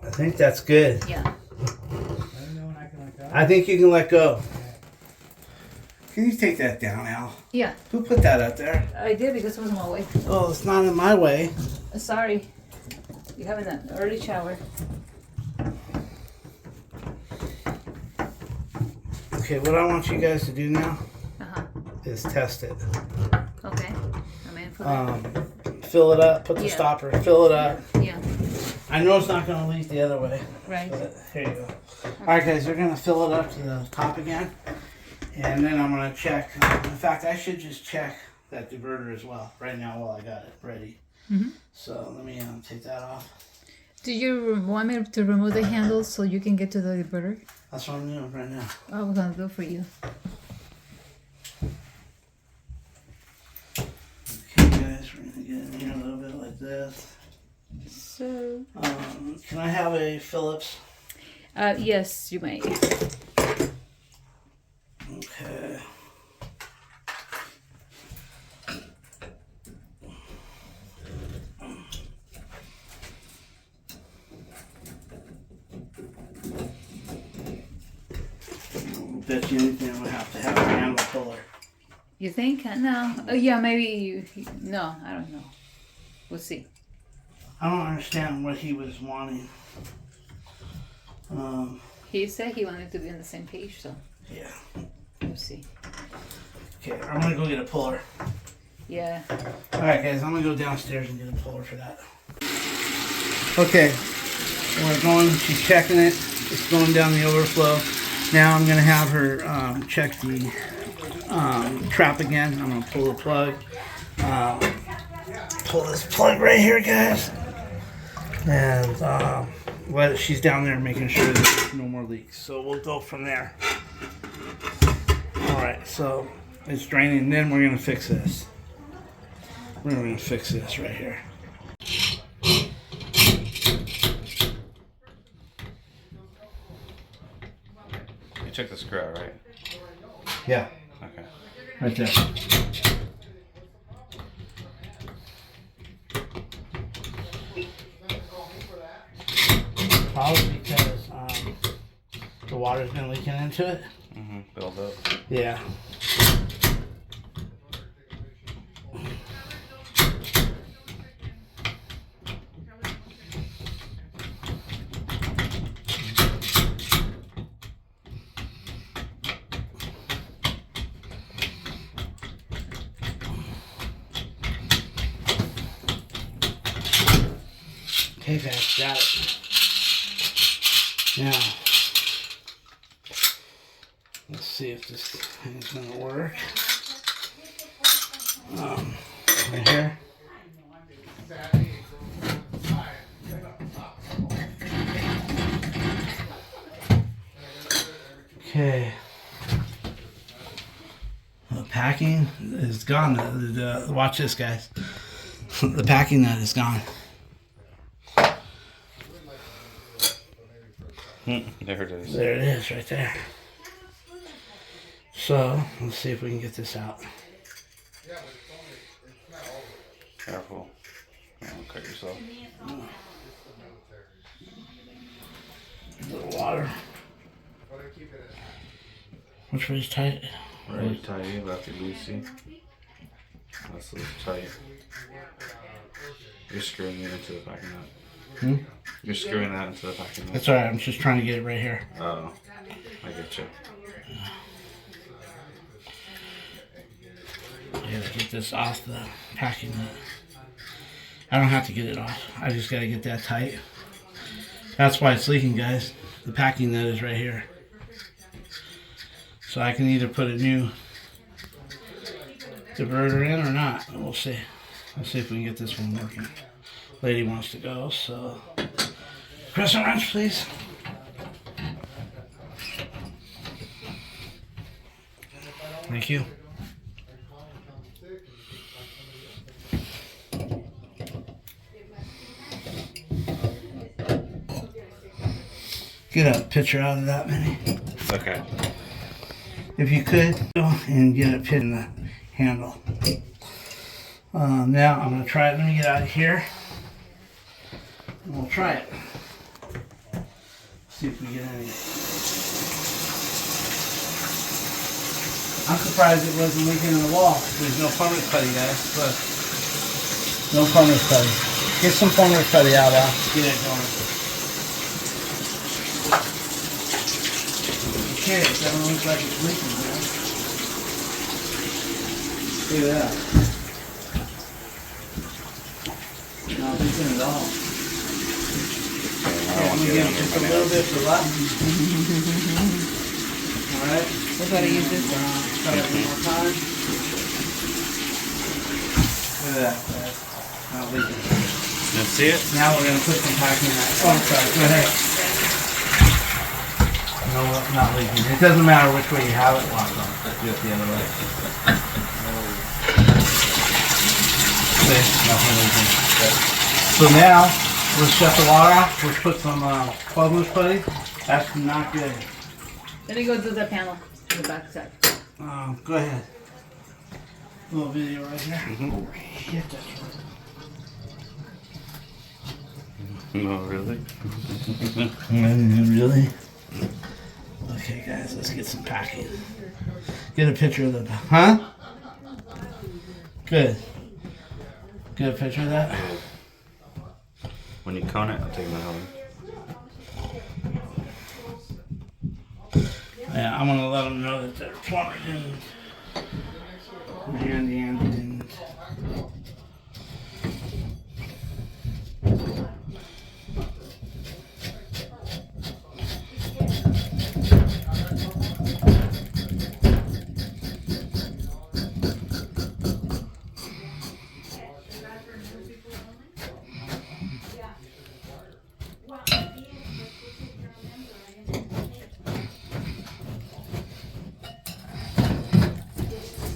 I think that's good. Yeah. Let me know when I can let go. I think you can let go. Can you take that down, Al? Yeah, Who put that up there? I did because it was my way. Oh, it's not in my way. Sorry. You're having an early shower. Okay, what I want you guys to do now Uh-huh. is test it. Okay. I'm in for that. Fill it up, put the Yeah. stopper, fill it up. Yeah. I know it's not going to leak the other way. Right. But here you go. Alright guys, we're going to fill it up to the top again. And then I'm going to check. In fact, I should just check that diverter as well right now while I got it ready. Mhm. So let me take that off. Do you want me to remove the handle so you can get to the diverter? That's what I'm doing right now. I was gonna do it for you. Okay guys, we're going to get in here a little bit like this. So. Can I have a Phillips? Yes, you may. Okay. Bet you anything I'm gonna have to have a handle puller. You think? No. Oh, yeah, maybe you. No, I don't know. We'll see. I don't understand what he was wanting. He said he wanted to be on the same page, so Yeah. we'll see. Okay, I'm gonna go get a puller. Yeah. Alright guys, I'm gonna go downstairs and get a puller for that. Okay, we're going, she's checking it. It's going down the overflow. Now I'm gonna have her check the trap again. I'm gonna pull the plug. Pull this plug right here, guys. And she's down there making sure there's no more leaks. So we'll go from there. Alright, so it's draining. Then we're gonna fix this. We're gonna fix this right here. You took the screw out, right? Yeah, Okay. right there. Probably because the water's been leaking into it. Mm-hmm. Build up. Yeah. Okay, guys, got it. Now, let's see if this thing's gonna work. Right here. Okay. The packing is gone. Watch this, guys. The packing nut is gone. There it is. There it is, right there. So, let's see if we can get this out. Careful. Don't cut yourself. A little water. Which way is tight? Right, tight, lefty loosey. That's a little tight. You're screwing it into the packing nut. You're screwing that into the packing nut. That's alright, I'm just trying to get it right here. Oh, I get you. Yeah, get this off the packing nut. I don't have to get it off. I just gotta get that tight. That's why it's leaking, guys. The packing nut is right here. So I can either put a new diverter in or not. We'll see. Let's see if we can get this one working. Lady wants to go, so press a wrench, please. Thank you. Get a picture out of that, Minnie. Okay. If you could, and get a pin in the handle. Now I'm going to try it. Let me get out of here. And we'll try it. See if we get any. I'm surprised it wasn't leaking in the wall. There's no plumber's putty, guys. Look. No plumber's putty. Get some plumber's putty out, Al. Get it going. Okay, it doesn't look like it's leaking, man. Look at that. Not leaking at all. Okay, I'm gonna give it just a little bit for luck. Alright. We gotta use this. Try it one more time. Look at that, guys. Not leaking. You see it? Now we're gonna put some packing in that. Oh, I'm sorry. Go ahead. No, not leaking. It doesn't matter which way you have it. Lock on. Do it the other way. See, nothing leaking. So now, let's shut the water off. Let's put some plumber's putty. That's not good. Let me go do the panel, the back side. Go ahead. Little video right here. Get that. No, really? Really? Okay, guys, let's get some packing. Get a picture of the. Huh? Good. Get a picture of that. When you cone it, I'll take my home. Yeah, I'm gonna let them know that their plumber didn't. Handyman didn't.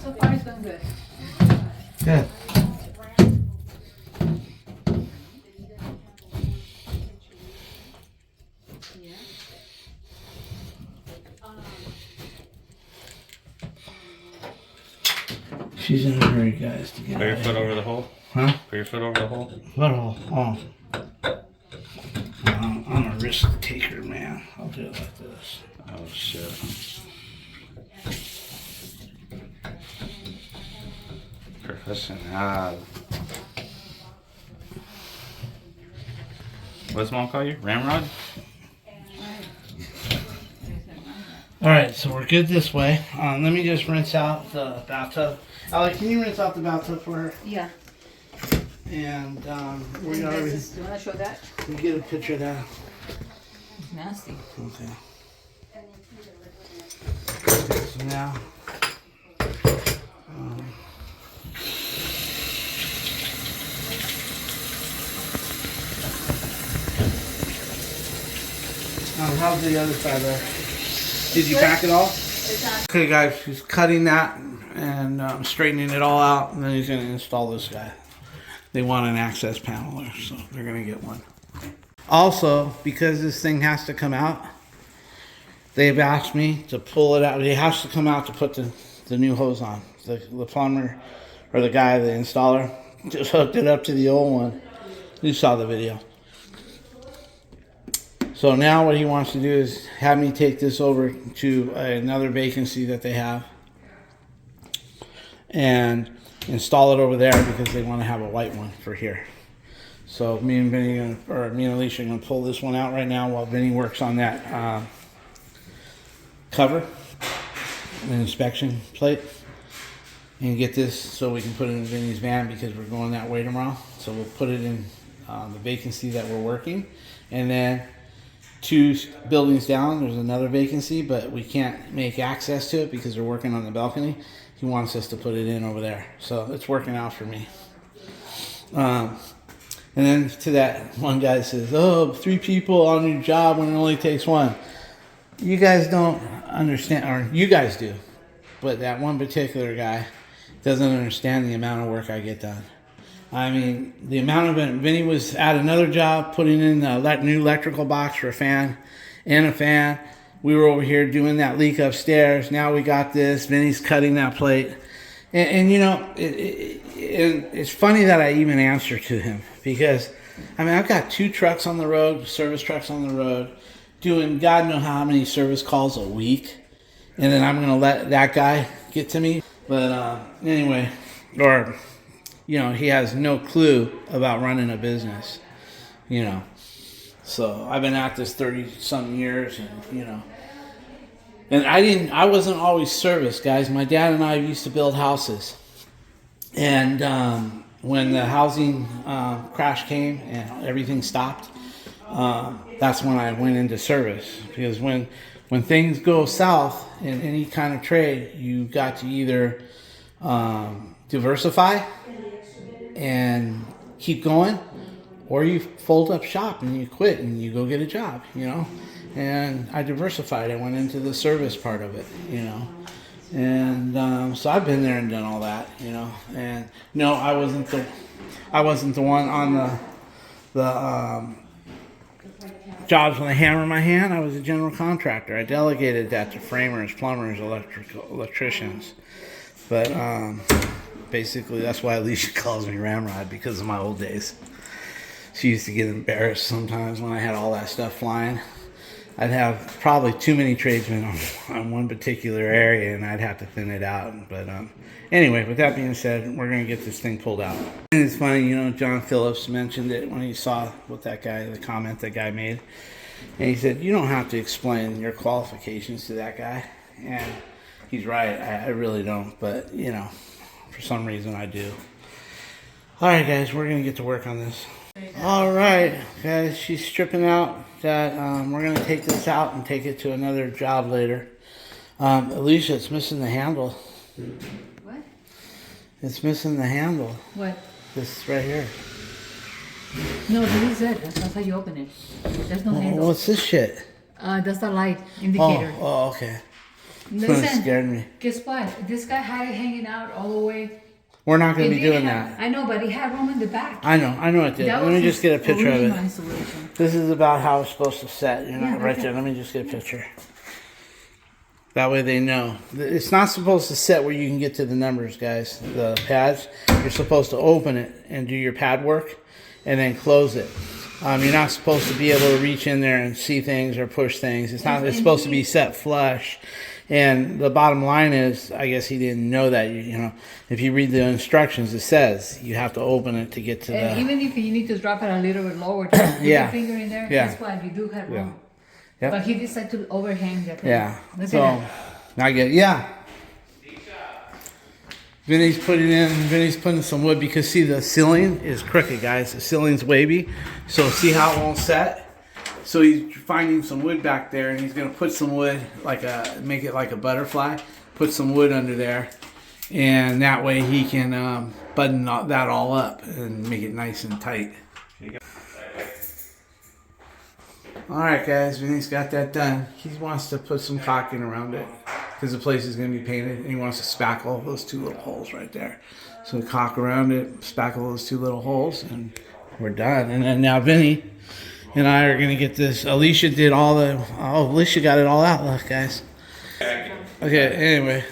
So far it's going good. Good. She's in a hurry, guys, to get Put your out of foot here. over the hole. Huh? Put your foot over the hole. Little. Oh. I'm a risk taker, man. I'll do it like this. Oh shit. Professional. What's mom call you? Ramrod? Alright, so we're good this way. Let me just rinse out the bathtub. Allie, can you rinse out the bathtub for her? Yeah. And we And already this is, you wanna show that? we get a picture of that. It's nasty. Okay. So now. How's the other side there? Did you pack it all? It's not. Okay, guys, he's cutting that and straightening it all out, and then he's going to install this guy. They want an access panel there, so they're going to get one. Also, because this thing has to come out, they've asked me to pull it out. It has to come out to put the new hose on. The plumber, or the guy, the installer, just hooked it up to the old one. You saw the video. So now what he wants to do is have me take this over to another vacancy that they have. and install it over there because they want to have a white one for here. So me and Vinny, or me and Alicia, are going to pull this one out right now while Vinny works on that cover, an inspection plate, and get this so we can put it in Vinny's van because we're going that way tomorrow. So we'll put it in the vacancy that we're working, and then 2 buildings down there's another vacancy, but we can't make access to it because they're working on the balcony. He wants us to put it in over there, so it's working out for me. And then to that one guy says, "Oh, 3 people on your job when it only takes 1." You guys don't understand, or you guys do, but that one particular guy doesn't understand the amount of work I get done. I mean, the amount of it. Vinny was at another job putting in a new electrical box for a fan and a fan. We were over here doing that leak upstairs. Now we got this. Vinny's cutting that plate. And you know, it's funny that I even answer to him because, I mean, I've got 2 trucks on the road, service trucks on the road, doing God knows how many service calls a week. And then I'm going to let that guy get to me. But anyway, or, you know, he has no clue about running a business, you know. So I've been at this 30-something years, and, you know. And I wasn't always service, guys. My dad and I used to build houses. And when the housing crash came and everything stopped, that's when I went into service. Because when things go south in any kind of trade, you got to either diversify and keep going, or you fold up shop and you quit and you go get a job, you know. And I diversified. I went into the service part of it, you know. And so I've been there and done all that, you know. And no, I wasn't the one on the jobs with a hammer in my hand. I was a general contractor. I delegated that to framers, plumbers, electricians. But basically, that's why Alicia calls me Ramrod, because of my old days. She used to get embarrassed sometimes when I had all that stuff flying. I'd have probably too many tradesmen on one particular area, and I'd have to thin it out. But anyway, with that being said, we're going to get this thing pulled out. And it's funny, you know, John Phillips mentioned it when he saw what that guy, the comment that guy made. And he said, you don't have to explain your qualifications to that guy. And he's right, I really don't. But, you know, for some reason I do. All right, guys, we're going to get to work on this. All right, guys, she's stripping out that. We're going to take this out and take it to another job later. Alicia, it's missing the handle. What? It's missing the handle. What? This right here. No, this is it. That's how you open it. There's no handle. What's this shit? That's the light indicator. Oh, okay. Listen, That scared me. guess what? This guy had it hanging out all the way. We're not going to It be doing didn't have- that. I know, but he had room in the back. I know it did. That Let me was just get a picture of original it. installation. This is about how it's supposed to set. You know, Yeah, right okay. there. Let me just get a picture. That way they know. It's not supposed to set where you can get to the numbers, guys. The pads. You're supposed to open it and do your pad work and then close it. You're not supposed to be able to reach in there and see things or push things. It's not. It's supposed to be set flush. And the bottom line is, I guess he didn't know that. You know, if you read the instructions, it says you have to open it to get to And the. even if you need to drop it a little bit lower, just put Yeah. your finger in there. Yeah. Guess what? You do have room. Yep. But he decided to overhang that thing. Yeah. Look So at that. I get Vinny's putting some wood because see the ceiling is crooked, guys. The ceiling's wavy. So see how it won't set? So he's finding some wood back there and he's gonna put some wood make it like a butterfly. Put some wood under there. And that way he can button that all up and make it nice and tight. Alright guys, Vinny's got that done. He wants to put some caulking around it because the place is going to be painted and he wants to spackle those 2 little holes right there. So caulk around it, spackle those 2 little holes, and we're done. And then now Vinny and I are going to get this. Alicia did Alicia got it all out, look guys. Okay, anyway,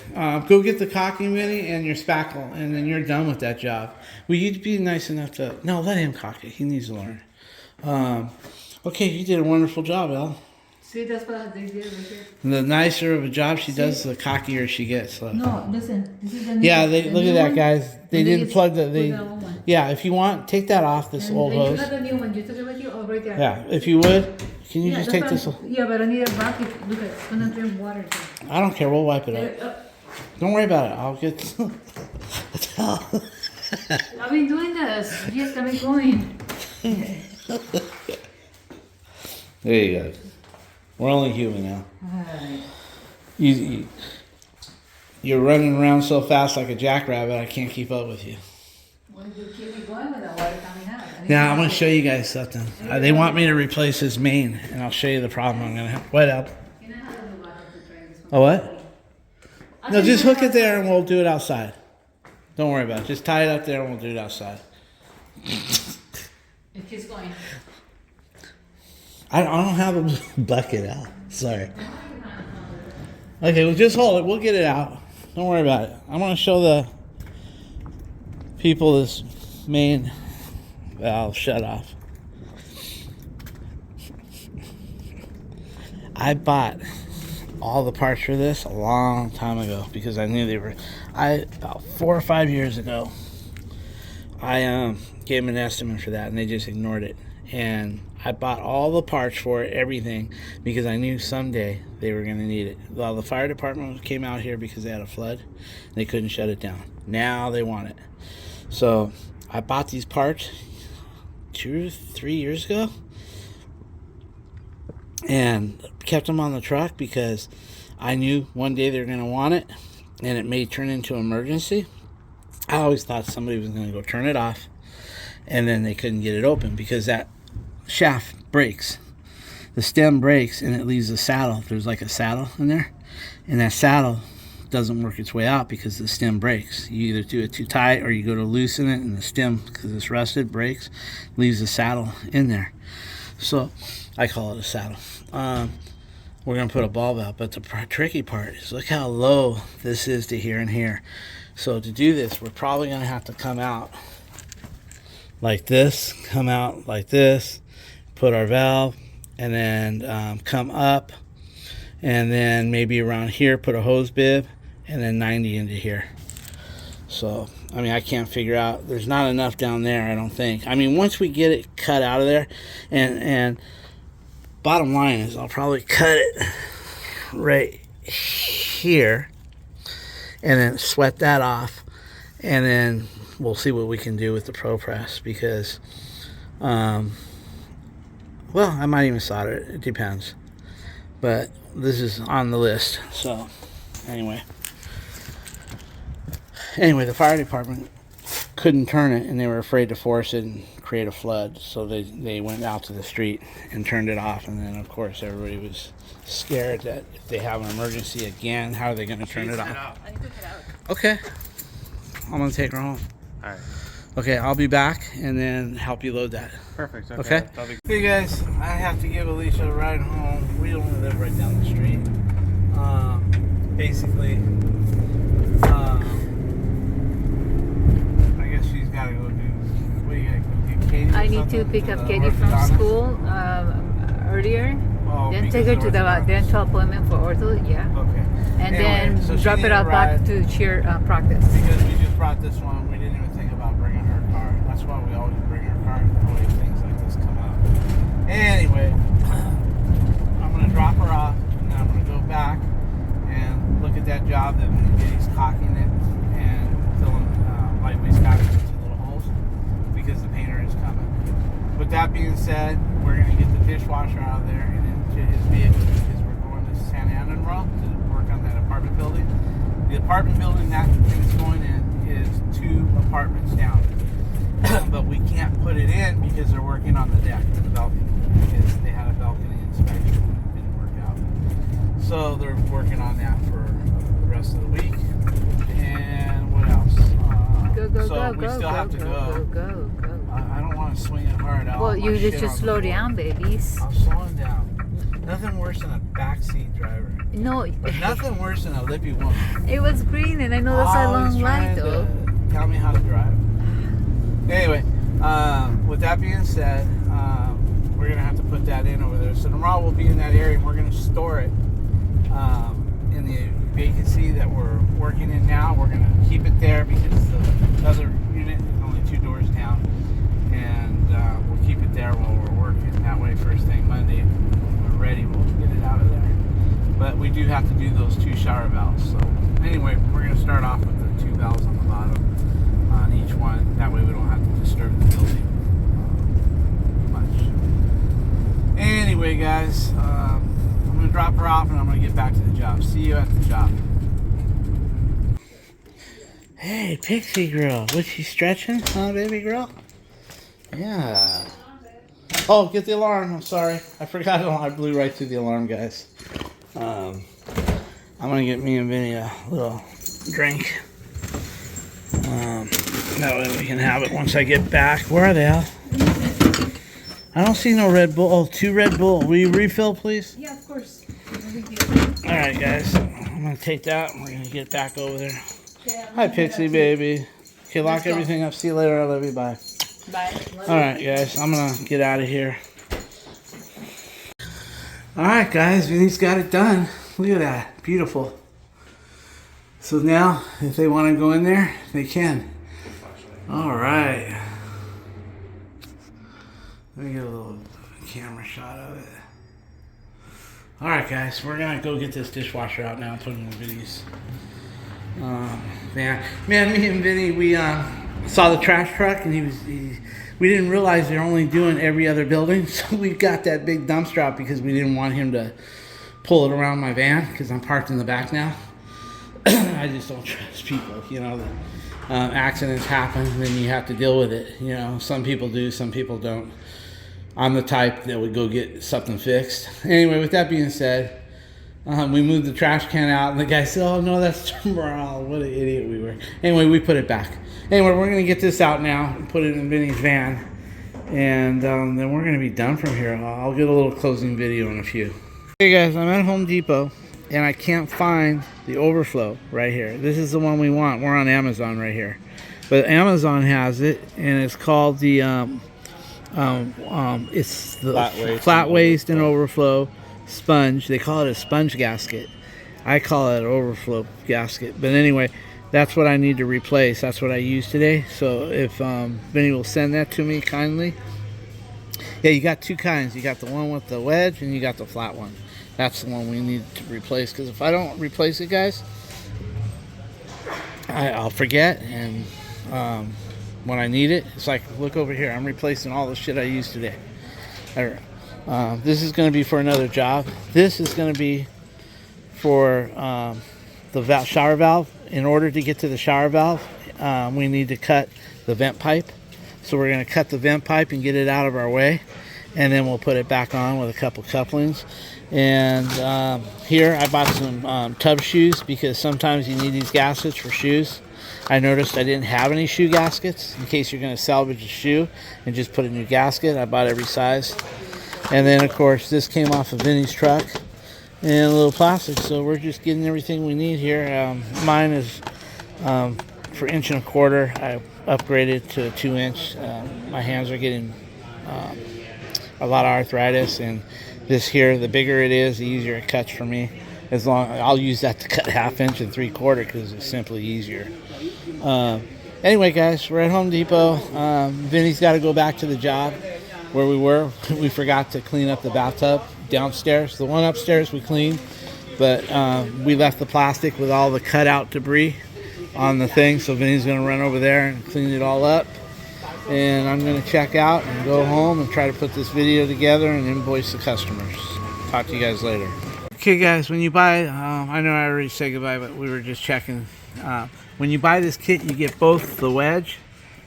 go get the caulking, Vinny, and your spackle, and then you're done with that job. Will you be nice enough to... No, let him caulk it. He needs to learn. Okay, you did a wonderful job, El. See, that's what they did right here. The nicer of a job she does, the cockier she gets. So. No, listen. This is the new Yeah, one. they The look new at that, one, guys. They and didn't just plug the. put They, the old one. yeah, if you want, take that off. This old And hose. you got the new one. You took it with you? Oh, right there. Yeah, if you would, can you Yeah, just that's take this? what Yeah, but I need a bucket. Look at it. It's gonna drink water. Too. I don't care. We'll wipe it Get up. it up. Don't worry about it. I'll get. I've been doing this. Yes, got me going. There you go. We're only human now. You're running around so fast like a jackrabbit. I can't keep up with you. When you keep me going with the water coming out. Now I'm going to show you guys something. They want me to replace his main, and I'll show you the problem I'm going to have. What up? You know how to do water to try this one? Oh, what? No, just hook it there and we'll do it outside. Don't worry about it. Just tie it up there and we'll do it outside. It keeps going. I don't have a bucket out. Sorry. Okay, well, just hold it. We'll get it out. Don't worry about it. I'm going to show the people this main valve shut off. I bought all the parts for this a long time ago because I knew they were. About 4 or 5 years ago, I gave them an estimate for that, and they just ignored it. And I bought all the parts for it, everything, because I knew someday they were going to need it. Well, the fire department came out here because they had a flood. They couldn't shut it down. Now they want it. So I bought these parts 2 or 3 years ago and kept them on the truck because I knew one day they were going to want it, and it may turn into an emergency. I always thought somebody was going to go turn it off, and then they couldn't get it open because that shaft breaks. The stem breaks, and it leaves a saddle. There's like a saddle in there, and that saddle doesn't work its way out because the stem breaks. You either do it too tight or you go to loosen it, and the stem, because it's rusted, breaks, leaves the saddle in there. So I call it a saddle. We're going to put a bulb out, but the tricky part is look how low this is to here and here. So to do this, we're probably going to have to come out like this, come out like this, put our valve, and then come up, and then maybe around here put a hose bib, and then 90 into here. So, I mean, I can't figure out. There's not enough down there, I don't think. I mean, once we get it cut out of there, and bottom line is I'll probably cut it right here and then sweat that off, and then we'll see what we can do with the Pro Press because, well, I might even solder it. It depends. But this is on the list. So, anyway, the fire department couldn't turn it, and they were afraid to force it and create a flood. So they went out to the street and turned it off. And then, of course, everybody was scared that if they have an emergency again, how are they going to turn it off? Okay. I'm going to take her home. All right. Okay, I'll be back and then help you load that. Perfect. Okay? That'll be Hey guys, I have to give Alicia a ride home. We don't live right down the street. Basically, I guess she's got to go do. What do you got to go get Katie? I need to pick up Katie from school earlier. Then take her to the dental appointment for ortho, yeah. Okay. And Anyway, then so she drop it needed a off back ride. to cheer practice. Because we just brought this one, we didn't even think about bringing her car. That's why we always bring her car. Always things like this come out. Anyway, I'm going to drop her off, and then I'm going to go back and look at that job that he's caulking it and filling lightweight stockings into little holes because the painter is coming. With that being said, we're going to get the dishwasher out of there and into his vehicle because we're going to San Andreas to work on that apartment building. The apartment building that thing's going in is 2 apartments down. But we can't put it in because they're working on the deck, the balcony, because they had a balcony inspection. It didn't work out. So they're working on that for the rest of the week. And what else? We still have to go. I don't want to swing it hard out. Well, you just slow down, babies. I'm slowing down. Nothing worse than a backseat driver. No, But nothing worse than a lippy woman. it was green, and I know that's a Always long trying light, though. to tell me how to drive. Anyway, with that being said, we're we're gonna have to put that in over there. So tomorrow we'll be in that area and we're gonna store it in the vacancy that we're working in now. We're gonna keep it there because the other unit is only 2 doors down, and we'll keep it there while we're working. That way, first thing Monday, when we're ready, we'll get it out of there. But we do have to do those 2 shower valves. So anyway, we're gonna start off with the 2 valves on the bottom on each one. That way we don't have to disturb the building much. Anyway, guys, I'm gonna drop her off and I'm gonna get back to the job. See you at the job. Hey, Pixie girl, was she stretching, huh, baby girl? Yeah. Oh, get the alarm. I'm sorry, I forgot it. I blew right through the alarm, guys. I'm gonna get me and Vinny a little drink. That way we can have it once I get back. Where are they at? I don't see no Red Bull. Oh, 2 Red Bull. Will you refill, please? Yeah, of course. Alright, guys. I'm going to take that and we're going to get back over there. Hi, Pixie baby. Okay, lock everything up. See you later. I love you. Bye. Bye. Alright, guys. I'm going to get out of here. Alright, guys. Vinny's got it done. Look at that. Beautiful. So now, if they want to go in there, they can. Alright. Let me get a little camera shot of it. Alright, guys, we're gonna go get this dishwasher out now and put it in the Vinny's. Man, me and Vinny, we saw the trash truck and we didn't realize they're only doing every other building, so we got that big dumpster out because we didn't want him to pull it around my van because I'm parked in the back now. I just don't trust people, you know. Accidents happen, then you have to deal with it. You know, some people do, some people don't. I'm the type that would go get something fixed. Anyway, with that being said, we moved the trash can out, and the guy said, "Oh no, that's tomorrow." What an idiot we were. Anyway, we put it back. Anyway, we're gonna get this out now and put it in Vinny's van, and then we're gonna be done from here. I'll get a little closing video in a few. Hey guys, I'm at Home Depot. And I can't find the overflow right here. This is the one we want. We're on Amazon right here, but Amazon has it, and it's called the it's the flat waste and overflow sponge. They call it a sponge gasket. I call it an overflow gasket. But anyway, that's what I need to replace. That's what I use today. So if Vinny will send that to me kindly. Yeah, you got 2 kinds. You got the one with the wedge, and you got the flat one. That's the one we need to replace, because if I don't replace it, guys, I'll forget, and when I need it, it's like, look over here, I'm replacing all the shit I used today. This is going to be for another job. This is going to be for the shower valve. In order to get to the shower valve, we need to cut the vent pipe. So we're going to cut the vent pipe and get it out of our way, and then we'll put it back on with a couple couplings. And here I bought some tub shoes, because sometimes you need these gaskets for shoes. I noticed I didn't have any shoe gaskets in case you're going to salvage a shoe and just put a new gasket. I bought every size. And then of course this came off of Vinny's truck, and a little plastic. So we're just getting everything we need here. Mine is for 1 1/4 inch. I upgraded to 2 inch. My hands are getting a lot of arthritis, and this here, the bigger it is, the easier it cuts for me. I'll use that to cut 1/2 inch and 3/4 because it's simply easier. Anyway, guys, we're at Home Depot. Vinny's got to go back to the job where we were. We forgot to clean up the bathtub downstairs. The one upstairs we cleaned, but we left the plastic with all the cutout debris on the thing. So Vinny's going to run over there and clean it all up. And I'm going to check out and go home and try to put this video together and invoice the customers. Talk to you guys later. Okay, guys, when you buy, I know I already said goodbye, but we were just checking. When you buy this kit, you get both the wedge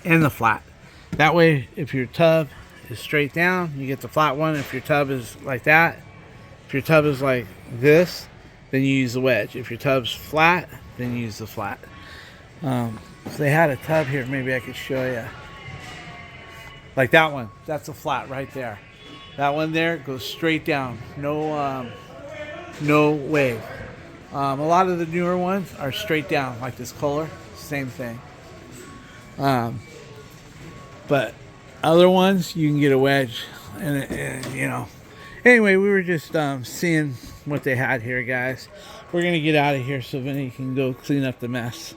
and the flat. That way, if your tub is straight down, you get the flat one. If your tub is like that, if your tub is like this, then you use the wedge. If your tub's flat, then you use the flat. If they had a tub here, maybe I could show you. Like that one, that's a flat right there. That one there goes straight down, no wave. A lot of the newer ones are straight down, like this Kohler, same thing. But other ones, you can get a wedge. and you know. Anyway, we were just seeing what they had here, guys. We're gonna get out of here so Vinny can go clean up the mess.